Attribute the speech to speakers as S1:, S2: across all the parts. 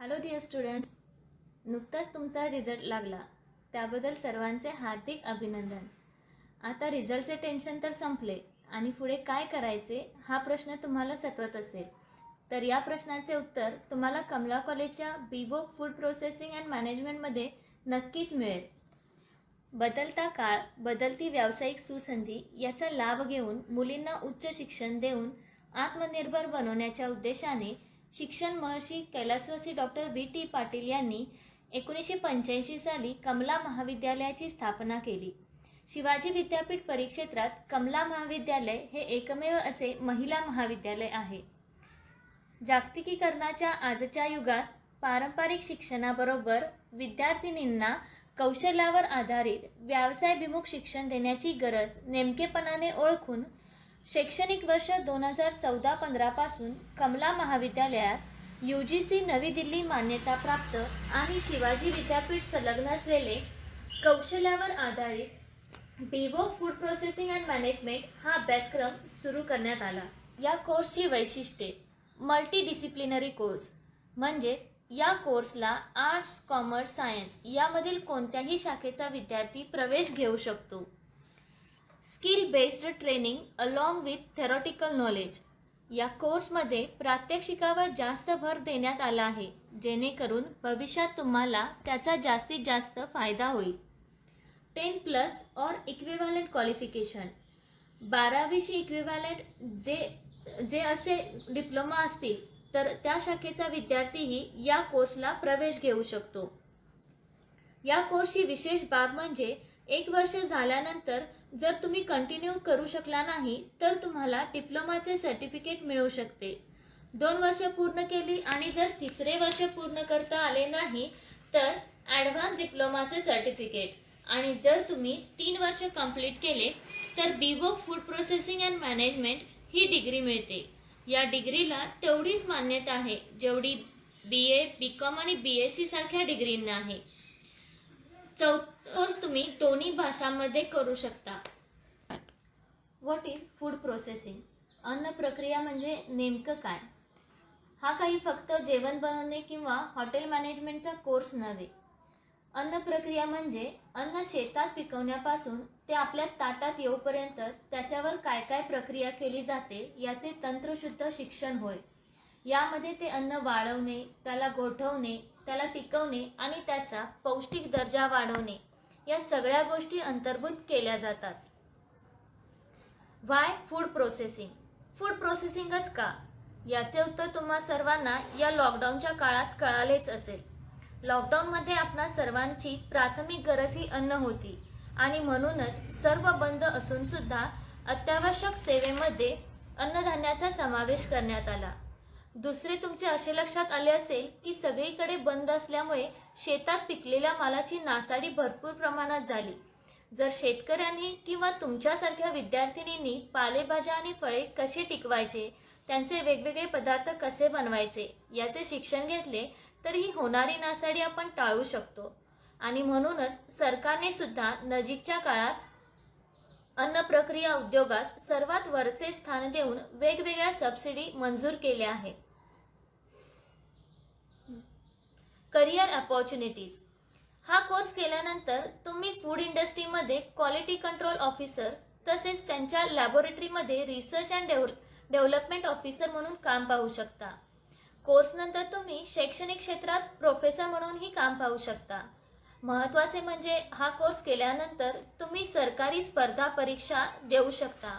S1: Hello dear students, नुकताच तुमचा result लागला त्याबद्दल सर्वांचे हार्दिक अभिनंदन. आता रिझल्टचे टेन्शन तर संपले आणि पुढे काय करायचे हा प्रश्न तुम्हाला सतत असेल. तर या प्रश्नाचे उत्तर तुम्हाला कमला कॉलेजच्या BVOC फूड प्रोसेसिंग अँड मॅनेजमेंटमध्ये नक्कीच मिळेल. बदलता काळ, बदलती व्यावसायिक सुसंधी याचा लाभ घेऊन मुलींना उच्च शिक्षण देऊन आत्मनिर्भर बनवण्याच्या उद्देशाने शिक्षण महर्षी कैलासवासी डॉक्टर VT पाटील यांनी 1985 साली कमला महाविद्यालयाची स्थापना केली. शिवाजी विद्यापीठ परिक्षेत्रात कमला महाविद्यालय हे एकमेव असे महिला महाविद्यालय आहे. जागतिकीकरणाच्या आजच्या युगात पारंपरिक शिक्षणाबरोबर विद्यार्थिनींना कौशल्यावर आधारित व्यवसायाभिमुख शिक्षण देण्याची गरज नेमकेपणाने ओळखून शैक्षणिक वर्ष 2014-15 पासून कमला महाविद्यालयात UGC नवी दिल्ली मान्यताप्राप्त आणि शिवाजी विद्यापीठ संलग्न असलेले कौशल्यावर आधारित BVOC food processing and management हा अभ्यासक्रम सुरू करण्यात आला. या कोर्सची वैशिष्ट्ये: मल्टीडिसिप्लिनरी कोर्स, म्हणजेच या कोर्सला आर्ट्स, कॉमर्स, सायन्स यामधील कोणत्याही शाखेचा विद्यार्थी प्रवेश घेऊ शकतो. Skill based training along with theoretical knowledge, या कोर्समध्ये प्रात्यक्षिकावर जास्त भर देण्यात आला आहे, जेणेकरून भविष्यात तुम्हाला त्याचा जास्तीत जास्त फायदा होईल. 10+ और इक्विव्हॅलंट क्वालिफिकेशन, 12वीशी इक्विव्हॅलंट जे असे डिप्लोमा असतील तर त्या शाखेचा विद्यार्थीही या कोर्सला प्रवेश घेऊ शकतो. या कोर्सची विशेष बाब म्हणजे 1 वर्ष झाल्यानंतर जर तुम्ही कंटिन्यू करू शकला नाही तर तुम्हाला डिप्लोमाचे सर्टिफिकेट मिळू शकते. 2 वर्ष पूर्ण केली आणि जर 3रे वर्ष पूर्ण करता आले नाही तर ॲडव्हान्स डिप्लोमाचे सर्टिफिकेट, आणि जर तुम्ही 3 वर्ष कंप्लीट केले तर BVOC food processing and management he degree मिळते. या डिग्रीला तेवढीच मान्यता आहे जेवढी BA, BCom आणि BSc सारख्या डिग्रींना आहे. कोर्स तुम्ही दोन्ही भाषांमध्ये करू शकता. What is food processing? अन्न प्रक्रिया म्हणजे नेमकं काय? हा काही फक्त जेवण बनवणे किंवा हॉटेल मॅनेजमेंटचा कोर्स नव्हे. अन्न प्रक्रिया म्हणजे अन्न शेतात पिकवण्यापासून ते आपल्या ताटात येऊपर्यंत त्याच्यावर काय काय प्रक्रिया केली जाते याचे तंत्रशुद्ध शिक्षण होय. यामध्ये ते अन्न वाळवणे, त्याला गोठवणे, त्याला टिकवणे आणि त्याचा पौष्टिक दर्जा वाढवणे या सगळ्या गोष्टी अंतर्भूत केल्या जातात. व्हाय फूड प्रोसेसिंग? फूड प्रोसेसिंगच का? याचे उत्तर तुम्हा सर्वांना या लॉकडाऊनच्या काळात कळालेच असेल. लॉकडाऊनमध्ये आपणा सर्वांची प्राथमिक गरज ही अन्न होती आणि म्हणूनच सर्व बंद असून सुद्धा अत्यावश्यक सेवेमध्ये अन्नधान्याचा समावेश करण्यात आला. दुसरे तुमचे असे लक्षात आले असेल की सगळीकडे बंद असल्यामुळे शेतात पिकलेल्या मालाची नासाडी भरपूर प्रमाणात झाली. जर शेतकऱ्यांनी किंवा तुमच्यासारख्या विद्यार्थिनींनी पालेभाज्या आणि फळे कसे टिकवायचे, त्यांचे वेगवेगळे पदार्थ कसे बनवायचे याचे शिक्षण घेतले तर ही होणारी नासाडी आपण टाळू शकतो. आणि म्हणूनच सरकारने सुद्धा नजीकच्या काळात अन्न प्रक्रिया उद्योगास सर्वात वरचे स्थान देऊन वेगवेगळ्या सबसिडी मंजूर केल्या आहेत. करिअर अपॉर्च्युनिटीज: हा कोर्स केल्यानंतर तुम्ही फूड इंडस्ट्रीमध्ये क्वालिटी कंट्रोल ऑफिसर तसेच त्यांच्या लॅबोरेटरीमध्ये रिसर्च अँड डेव्हलपमेंट ऑफिसर म्हणून काम पाहू शकता. कोर्सनंतर तुम्ही शैक्षणिक क्षेत्रात प्रोफेसर म्हणूनही काम पाहू शकता. महत्त्वाचे म्हणजे हा कोर्स केल्यानंतर तुम्ही सरकारी स्पर्धा परीक्षा देऊ शकता.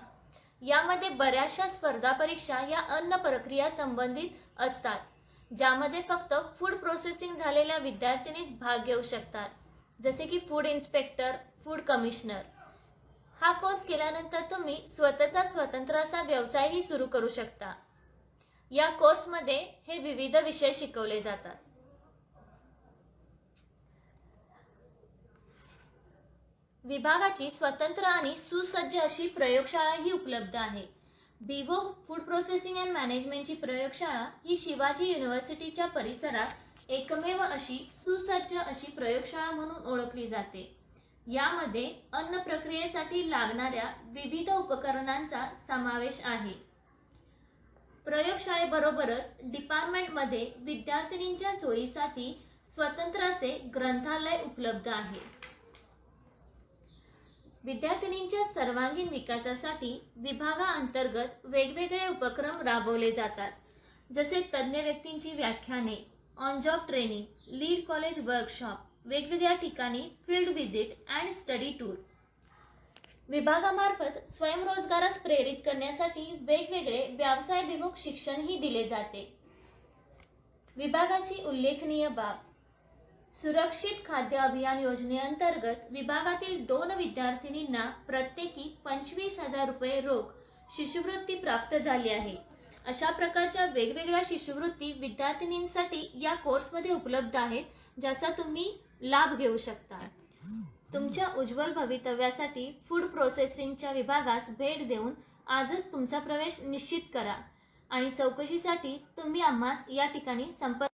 S1: यामध्ये बऱ्याचशा स्पर्धा परीक्षा या अन्न प्रक्रिया संबंधित असतात, ज्यामध्ये फक्त फूड प्रोसेसिंग झालेल्या विद्यार्थिनीच भाग घेऊ शकतात, जसे की फूड इन्स्पेक्टर, फूड कमिशनर. हा कोर्स केल्यानंतर तुम्ही स्वतःचा स्वतंत्र असा व्यवसायही सुरू करू शकता. या कोर्समध्ये हे विविध विषय शिकवले जातात. विभागाची स्वतंत्र आणि सुसज्ज अशी प्रयोगशाळाही उपलब्ध आहे. BVOC फूड प्रोसेसिंग अँड मॅनेजमेंटची प्रयोगशाळा ही शिवाजी युनिव्हर्सिटीच्या परिसरात एकमेव अशी सुसज्ज अशी प्रयोगशाळा म्हणून ओळखली जाते. यामध्ये अन्न प्रक्रियेसाठी लागणाऱ्या विविध उपकरणांचा समावेश आहे. प्रयोगशाळेबरोबरच डिपार्टमेंटमध्ये विद्यार्थिनींच्या सोयीसाठी स्वतंत्र असे ग्रंथालय उपलब्ध आहे. विद्यार्थिनींच्या सर्वांगीण विकासासाठी विभागाअंतर्गत वेगवेगळे उपक्रम राबवले जातात, जसे तज्ज्ञ व्यक्तींची व्याख्याने, on job training, lead college workshop, वेगवेगळ्या ठिकाणी field visit and study tour. विभागामार्फत स्वयंरोजगारास प्रेरित करण्यासाठी वेगवेगळे व्यवसायाभिमुख शिक्षणही दिले जाते. विभागाची उल्लेखनीय बाब: सुरक्षित खाद्य अभियान योजनेअंतर्गत विभागातील 2 विद्यार्थिनींना प्रत्येकी 25,000 रुपये रोख शिष्यवृत्ती प्राप्त झाली आहे. अशा प्रकारच्या वेगवेगळ्या शिष्यवृत्ती विद्यार्थिनींसाठी या कोर्समध्ये उपलब्ध आहेत, ज्याचा तुम्ही लाभ घेऊ शकता. तुमच्या उज्ज्वल भवितव्यासाठी फूड प्रोसेसिंगच्या विभागास भेट देऊन आजच तुमचा प्रवेश निश्चित करा आणि चौकशीसाठी तुम्ही आम्हास या ठिकाणी संपर्क